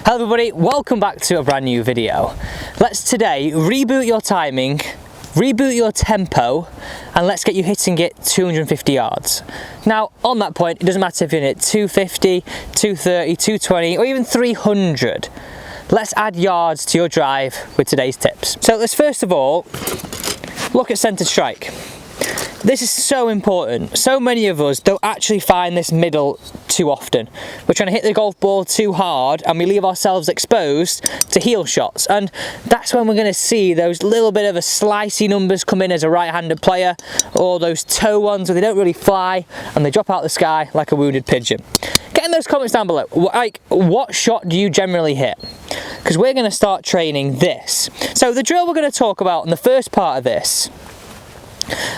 Hello everybody, welcome back to a brand new video. Let's today reboot your timing, reboot your tempo, and let's get you hitting it 250 yards. Now on that point, it doesn't matter if you're in it 250, 230, 220 or even 300. Let's add yards to your drive with today's tips. So let's first of all look at centered strike. This is so important. So many of us don't actually find this middle too often. We're trying to hit the golf ball too hard and we leave ourselves exposed to heel shots, and that's when we're going to see those little bit of a slicey numbers come in as a right-handed player, or those toe ones where they don't really fly and they drop out the sky like a wounded pigeon. Get in those comments down below, like, what shot do you generally hit? Because we're going to start training this. So the drill we're going to talk about in the first part of this,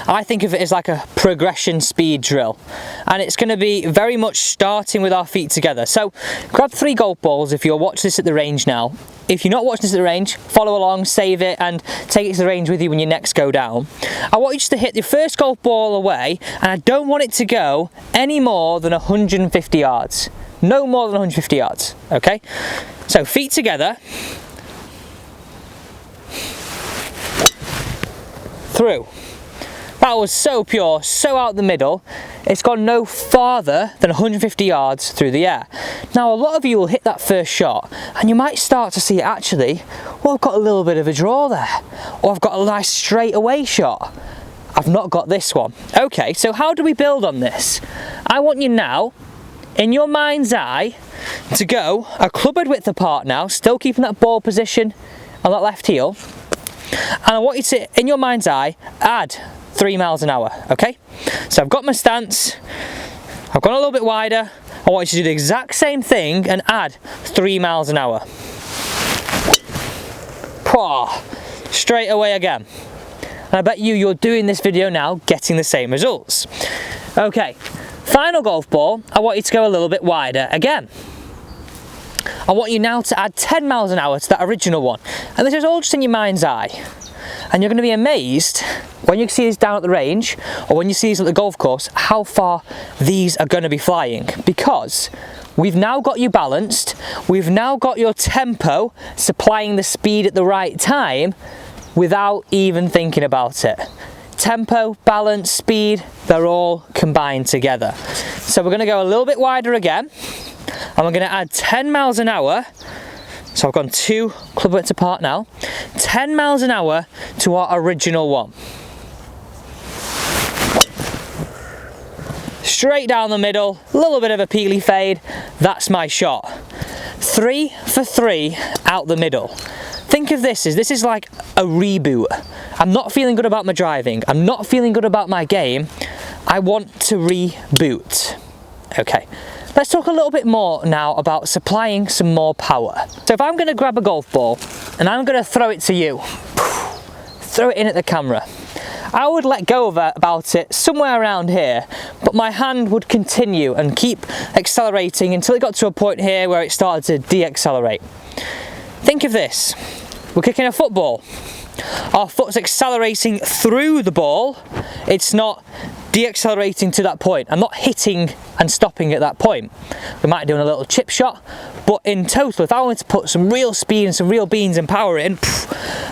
I think of it as like a progression speed drill, and it's going to be very much starting with our feet together. So grab 3 golf balls if you're watching this at the range now. If you're not watching this at the range, follow along, save it and take it to the range with you when you next go down. I want you just to hit your first golf ball away, and I don't want it to go any more than 150 yards. No more than 150 yards, okay? So feet together, through. That was so pure, so out the middle, it's gone no farther than 150 yards through the air. Now a lot of you will hit that first shot and you might start to see, actually, well, I've got a little bit of a draw there, or I've got a nice straight away shot. I've not got this one. Okay, so how do we build on this? I want you now, in your mind's eye, to go a club head width apart now, still keeping that ball position on that left heel, and I want you to, in your mind's eye, add 3 miles an hour, okay? So I've got my stance, I've gone a little bit wider, I want you to do the exact same thing and add 3 miles an hour. Pwah, straight away again. And I bet you're doing this video now, getting the same results. Okay, final golf ball, I want you to go a little bit wider again. I want you now to add 10 miles an hour to that original one. And this is all just in your mind's eye. And you're going to be amazed when you see these down at the range, or when you see these at the golf course, how far these are going to be flying. Because we've now got you balanced, we've now got your tempo supplying the speed at the right time without even thinking about it. Tempo, balance, speed, they're all combined together. So we're going to go a little bit wider again, and we're going to add 10 miles an hour. So I've gone 2 club widths apart now. 10 miles an hour to our original one. Straight down the middle, a little bit of a peely fade. That's my shot. 3 for 3 out the middle. Think of this is like a reboot. I'm not feeling good about my driving. I'm not feeling good about my game. I want to reboot. Okay. Let's talk a little bit more now about supplying some more power. So if I'm going to grab a golf ball and I'm going to throw it to you, throw it in at the camera, I would let go of about it somewhere around here, but my hand would continue and keep accelerating until it got to a point here where it started to de-accelerate. Think of this, we're kicking a football. Our foot's accelerating through the ball, it's not de-accelerating to that point. I'm not hitting and stopping at that point. We might be doing a little chip shot, but in total, if I wanted to put some real speed and some real beans and power in,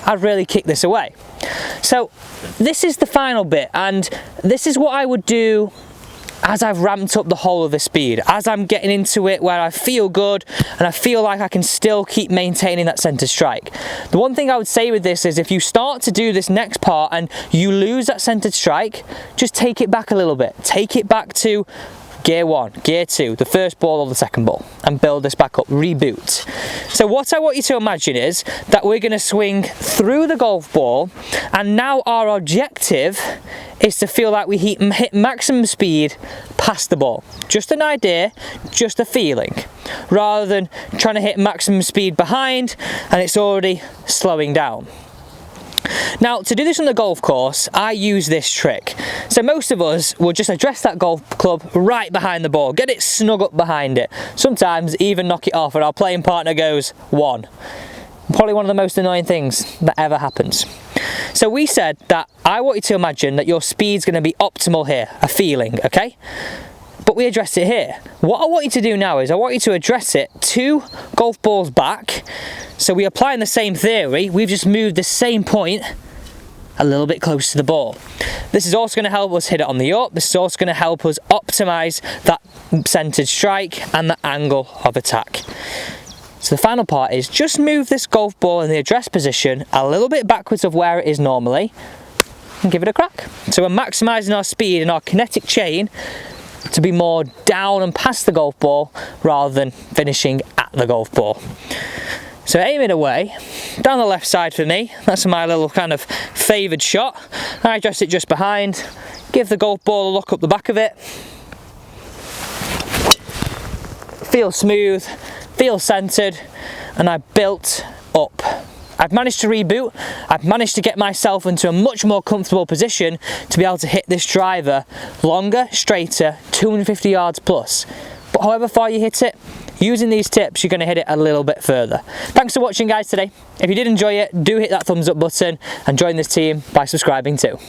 I'd really kick this away. So this is the final bit, and this is what I would do as I've ramped up the whole of the speed, as I'm getting into it where I feel good and I feel like I can still keep maintaining that center strike. The one thing I would say with this is, if you start to do this next part and you lose that centered strike, just take it back a little bit. Take it back to gear 1, gear 2, the first ball or the second ball, and build this back up, reboot. So what I want you to imagine is that we're going to swing through the golf ball, and now our objective is to feel like we hit maximum speed past the ball. Just an idea, just a feeling, rather than trying to hit maximum speed behind and it's already slowing down. Now, to do this on the golf course, I use this trick. So most of us will just address that golf club right behind the ball, get it snug up behind it, sometimes even knock it off, and our playing partner goes 1. Probably one of the most annoying things that ever happens. So we said that I want you to imagine that your speed's going to be optimal here, a feeling, okay? But we address it here. What I want you to do now is I want you to address it 2 golf balls back. So we're applying the same theory, we've just moved the same point a little bit closer to the ball. This is also going to help us hit it on the up. This is also going to help us optimize that centered strike and the angle of attack. So the final part is just move this golf ball in the address position a little bit backwards of where it is normally and give it a crack. So we're maximizing our speed and our kinetic chain to be more down and past the golf ball rather than finishing at the golf ball. So aim it away, down the left side for me. That's my little kind of favoured shot. I address it just behind, give the golf ball a look up the back of it. Feel smooth, feel centred, and I built up. I've managed to reboot, I've managed to get myself into a much more comfortable position to be able to hit this driver longer, straighter, 250 yards plus. But however far you hit it, using these tips, you're going to hit it a little bit further. Thanks for watching, guys, today. If you did enjoy it, do hit that thumbs up button and join this team by subscribing too.